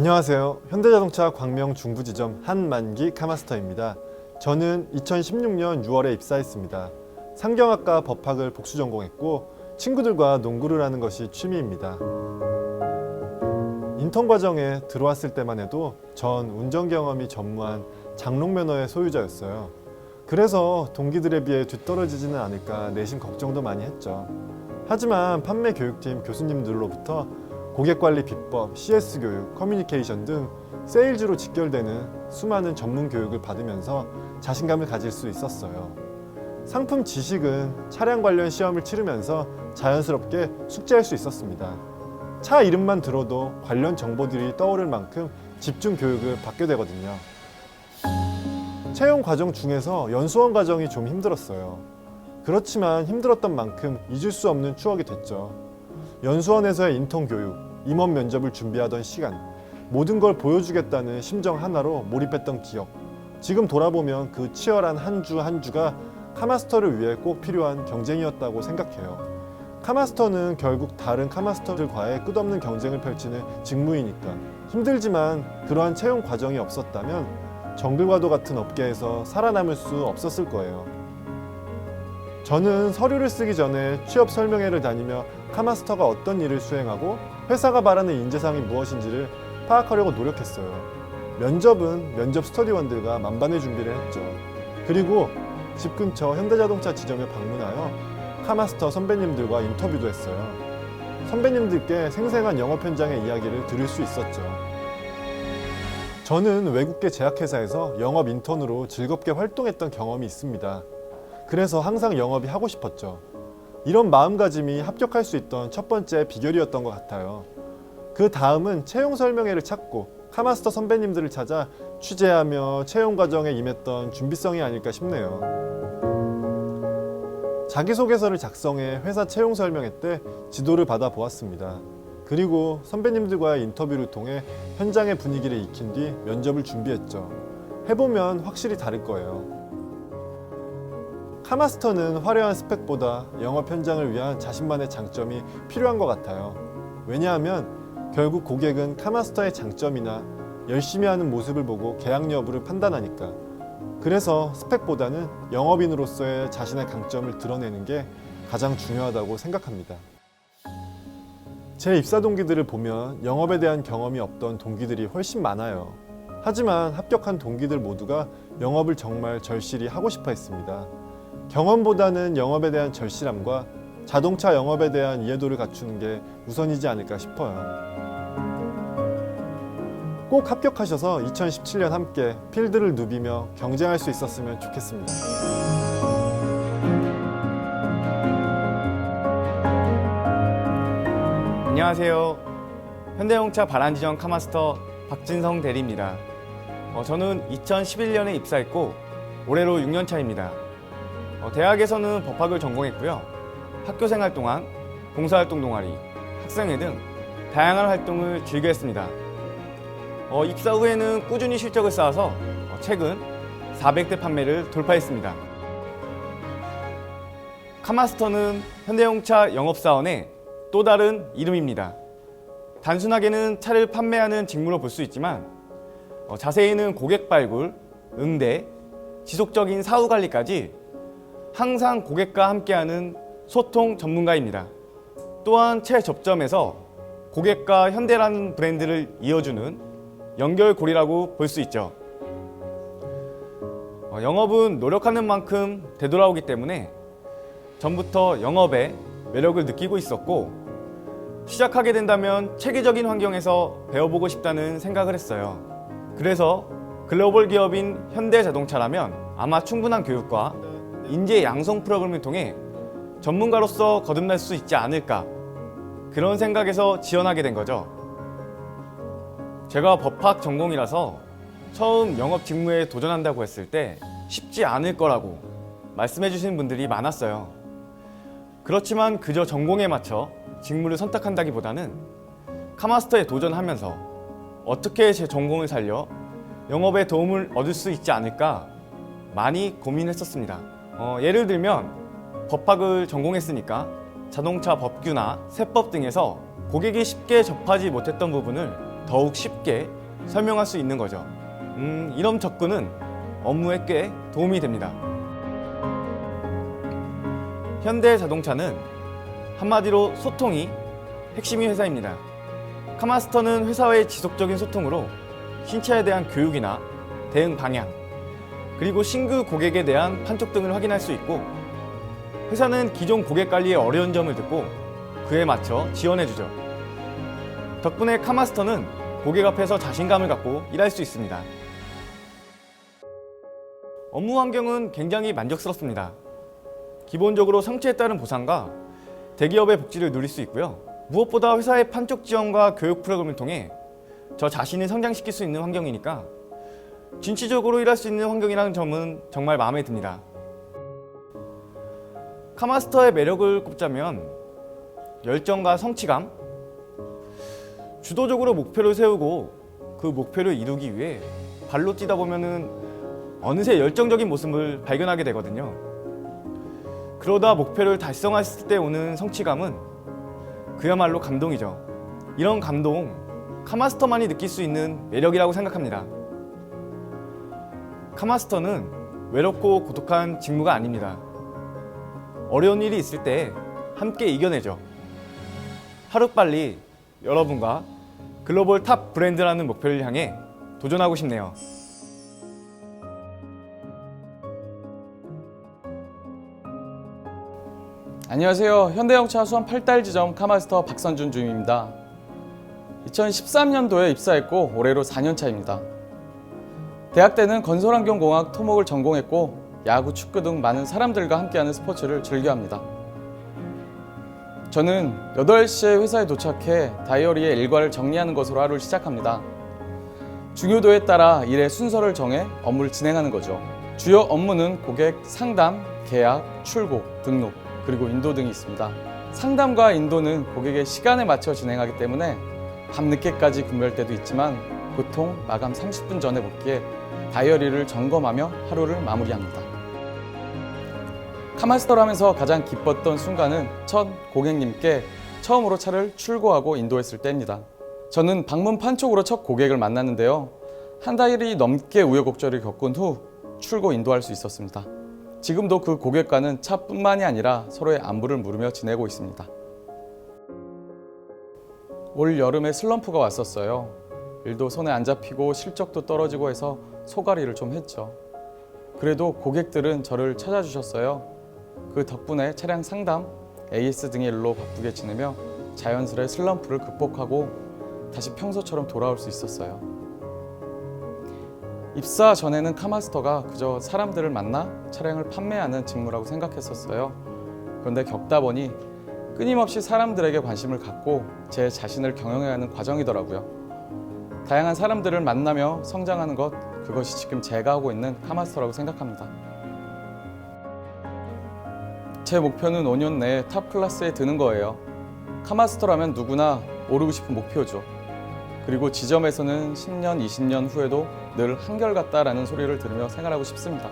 안녕하세요. 현대자동차 광명 중부지점 한만기 카마스터입니다. 저는 2016년 6월에 입사했습니다. 상경학과 법학을 복수 전공했고 친구들과 농구를 하는 것이 취미입니다. 인턴 과정에 들어왔을 때만 해도 전 운전 경험이 전무한 장롱면허의 소유자였어요. 그래서 동기들에 비해 뒤떨어지지는 않을까 내심 걱정도 많이 했죠. 하지만 판매 교육팀 교수님들로부터 고객관리 비법, CS 교육, 커뮤니케이션 등 세일즈로 직결되는 수많은 전문 교육을 받으면서 자신감을 가질 수 있었어요. 상품 지식은 차량 관련 시험을 치르면서 자연스럽게 숙지할 수 있었습니다. 차 이름만 들어도 관련 정보들이 떠오를 만큼 집중 교육을 받게 되거든요. 채용 과정 중에서 연수원 과정이 좀 힘들었어요. 그렇지만 힘들었던 만큼 잊을 수 없는 추억이 됐죠. 연수원에서의 인턴 교육, 임원 면접을 준비하던 시간, 모든 걸 보여주겠다는 심정 하나로 몰입했던 기억. 지금 돌아보면 그 치열한 한 주 한 주가 카마스터를 위해 꼭 필요한 경쟁이었다고 생각해요. 카마스터는 결국 다른 카마스터들과의 끝없는 경쟁을 펼치는 직무이니까 힘들지만 그러한 채용 과정이 없었다면 정글과도 같은 업계에서 살아남을 수 없었을 거예요. 저는 서류를 쓰기 전에 취업 설명회를 다니며 카마스터가 어떤 일을 수행하고 회사가 바라는 인재상이 무엇인지를 파악하려고 노력했어요. 면접은 면접 스터디원들과 만반의 준비를 했죠. 그리고 집 근처 현대자동차 지점에 방문하여 카마스터 선배님들과 인터뷰도 했어요. 선배님들께 생생한 영업 현장의 이야기를 들을 수 있었죠. 저는 외국계 제약회사에서 영업 인턴으로 즐겁게 활동했던 경험이 있습니다. 그래서 항상 영업이 하고 싶었죠. 이런 마음가짐이 합격할 수 있던 첫 번째 비결이었던 것 같아요. 그 다음은 채용 설명회를 찾고 카마스터 선배님들을 찾아 취재하며 채용 과정에 임했던 준비성이 아닐까 싶네요. 자기소개서를 작성해 회사 채용 설명회 때 지도를 받아 보았습니다. 그리고 선배님들과의 인터뷰를 통해 현장의 분위기를 익힌 뒤 면접을 준비했죠. 해보면 확실히 다를 거예요. 카마스터는 화려한 스펙보다 영업 현장을 위한 자신만의 장점이 필요한 것 같아요. 왜냐하면 결국 고객은 카마스터의 장점이나 열심히 하는 모습을 보고 계약 여부를 판단하니까. 그래서 스펙보다는 영업인으로서의 자신의 강점을 드러내는 게 가장 중요하다고 생각합니다. 제 입사 동기들을 보면 영업에 대한 경험이 없던 동기들이 훨씬 많아요. 하지만 합격한 동기들 모두가 영업을 정말 절실히 하고 싶어 했습니다. 경험보다는 영업에 대한 절실함과 자동차 영업에 대한 이해도를 갖추는 게 우선이지 않을까 싶어요. 꼭 합격하셔서 2017년 함께 필드를 누비며 경쟁할 수 있었으면 좋겠습니다. 안녕하세요. 현대자동차 바란지점 카마스터 박진성 대리입니다. 저는 2011년에 입사했고 올해로 6년 차입니다. 대학에서는 법학을 전공했고요. 학교 생활 동안 봉사활동 동아리, 학생회 등 다양한 활동을 즐겨 했습니다. 입사 후에는 꾸준히 실적을 쌓아서 최근 400대 판매를 돌파했습니다. 카마스터는 현대자동차 영업사원의 또 다른 이름입니다. 단순하게는 차를 판매하는 직무로 볼 수 있지만 자세히는 고객 발굴, 응대, 지속적인 사후 관리까지 항상 고객과 함께하는 소통 전문가입니다. 또한 최접점에서 고객과 현대라는 브랜드를 이어주는 연결고리라고 볼 수 있죠. 영업은 노력하는 만큼 되돌아오기 때문에 전부터 영업에 매력을 느끼고 있었고 시작하게 된다면 체계적인 환경에서 배워보고 싶다는 생각을 했어요. 그래서 글로벌 기업인 현대자동차라면 아마 충분한 교육과 인재 양성 프로그램을 통해 전문가로서 거듭날 수 있지 않을까, 그런 생각에서 지원하게 된 거죠. 제가 법학 전공이라서 처음 영업 직무에 도전한다고 했을 때 쉽지 않을 거라고 말씀해 주시는 분들이 많았어요. 그렇지만 그저 전공에 맞춰 직무를 선택한다기보다는 카마스터에 도전하면서 어떻게 제 전공을 살려 영업에 도움을 얻을 수 있지 않을까 많이 고민했었습니다. 예를 들면 법학을 전공했으니까 자동차 법규나 세법 등에서 고객이 쉽게 접하지 못했던 부분을 더욱 쉽게 설명할 수 있는 거죠. 이런 접근은 업무에 꽤 도움이 됩니다. 현대자동차는 한마디로 소통이 핵심인 회사입니다. 카마스터는 회사와의 지속적인 소통으로 신차에 대한 교육이나 대응 방향, 그리고 신규 고객에 대한 판촉 등을 확인할 수 있고, 회사는 기존 고객 관리의 어려운 점을 듣고 그에 맞춰 지원해주죠. 덕분에 카마스터는 고객 앞에서 자신감을 갖고 일할 수 있습니다. 업무 환경은 굉장히 만족스럽습니다. 기본적으로 성취에 따른 보상과 대기업의 복지를 누릴 수 있고요. 무엇보다 회사의 판촉 지원과 교육 프로그램을 통해 저 자신을 성장시킬 수 있는 환경이니까 진취적으로 일할 수 있는 환경이라는 점은 정말 마음에 듭니다. 카마스터의 매력을 꼽자면 열정과 성취감, 주도적으로 목표를 세우고 그 목표를 이루기 위해 발로 뛰다 보면은 어느새 열정적인 모습을 발견하게 되거든요. 그러다 목표를 달성했을 때 오는 성취감은 그야말로 감동이죠. 이런 감동, 카마스터만이 느낄 수 있는 매력이라고 생각합니다. 카마스터는 외롭고 고독한 직무가 아닙니다. 어려운 일이 있을 때 함께 이겨내죠. 하루빨리 여러분과 글로벌 탑 브랜드라는 목표를 향해 도전하고 싶네요. 안녕하세요. 현대자동차 수원 8달 지점 카마스터 박선준 주임입니다. 2013년도에 입사했고 올해로 4년차입니다. 대학 때는 건설환경공학 토목을 전공했고 야구, 축구 등 많은 사람들과 함께하는 스포츠를 즐겨합니다. 저는 8시에 회사에 도착해 다이어리에 일과를 정리하는 것으로 하루를 시작합니다. 중요도에 따라 일의 순서를 정해 업무를 진행하는 거죠. 주요 업무는 고객 상담, 계약, 출고, 등록, 그리고 인도 등이 있습니다. 상담과 인도는 고객의 시간에 맞춰 진행하기 때문에 밤늦게까지 근무할 때도 있지만 보통 마감 30분 전에 복귀해 다이어리를 점검하며 하루를 마무리합니다. 카마스터를 하면서 가장 기뻤던 순간은 첫 고객님께 처음으로 차를 출고하고 인도했을 때입니다. 저는 방문 판촉으로 첫 고객을 만났는데요. 한 달이 넘게 우여곡절을 겪은 후 출고 인도할 수 있었습니다. 지금도 그 고객과는 차뿐만이 아니라 서로의 안부를 물으며 지내고 있습니다. 올 여름에 슬럼프가 왔었어요. 일도 손에 안 잡히고 실적도 떨어지고 해서 소가리를 좀 했죠. 그래도 고객들은 저를 찾아주셨어요. 그 덕분에 차량 상담, AS 등의 일로 바쁘게 지내며 자연스레 슬럼프를 극복하고 다시 평소처럼 돌아올 수 있었어요. 입사 전에는 카마스터가 그저 사람들을 만나 차량을 판매하는 직무라고 생각했었어요. 그런데 겪다 보니 끊임없이 사람들에게 관심을 갖고 제 자신을 경영해야 하는 과정이더라고요. 다양한 사람들을 만나며 성장하는 것, 그것이 지금 제가 하고 있는 카마스터라고 생각합니다. 제 목표는 5년 내에 탑 클래스에 드는 거예요. 카마스터라면 누구나 오르고 싶은 목표죠. 그리고 지점에서는 10년, 20년 후에도 늘 한결같다라는 소리를 들으며 생활하고 싶습니다.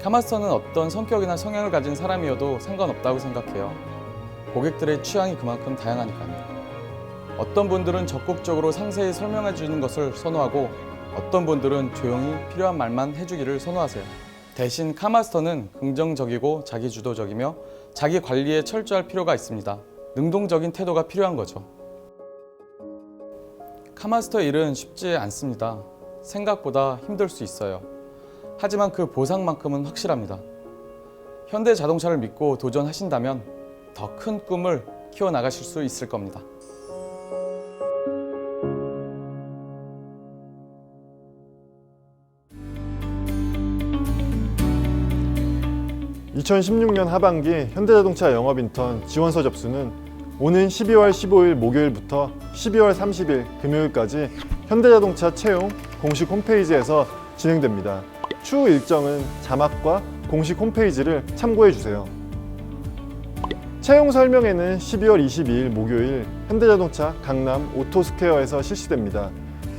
카마스터는 어떤 성격이나 성향을 가진 사람이어도 상관없다고 생각해요. 고객들의 취향이 그만큼 다양하니까요. 어떤 분들은 적극적으로 상세히 설명해 주는 것을 선호하고 어떤 분들은 조용히 필요한 말만 해주기를 선호하세요. 대신 카마스터는 긍정적이고 자기주도적이며 자기 관리에 철저할 필요가 있습니다. 능동적인 태도가 필요한 거죠. 카마스터 일은 쉽지 않습니다. 생각보다 힘들 수 있어요. 하지만 그 보상만큼은 확실합니다. 현대자동차를 믿고 도전하신다면 더 큰 꿈을 키워나가실 수 있을 겁니다. (2016년) 하반기 현대자동차 영업인턴 지원서 접수는 오는 12월 15일 목요일부터 12월 30일 금요일까지 현대자동차 채용 공식 홈페이지에서 진행됩니다. 추후 일정은 자막과 공식 홈페이지를 참고해 주세요. 채용 설명회는 12월 22일 목요일 현대자동차 강남 오토스퀘어에서 실시됩니다.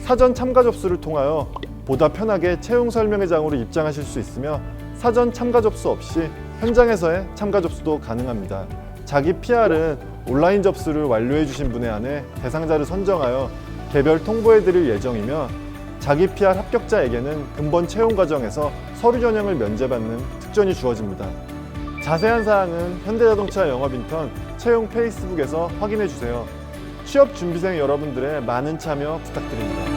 사전 참가 접수를 통하여 보다 편하게 채용 설명회장으로 입장하실 수 있으며 사전 참가 접수 없이 현장에서의 참가 접수도 가능합니다. 자기 PR은 온라인 접수를 완료해 주신 분에 한해 대상자를 선정하여 개별 통보해 드릴 예정이며 자기 PR 합격자에게는 근본 채용 과정에서 서류 전형을 면제받는 특전이 주어집니다. 자세한 사항은 현대자동차 영업인턴 채용 페이스북에서 확인해 주세요. 취업 준비생 여러분들의 많은 참여 부탁드립니다.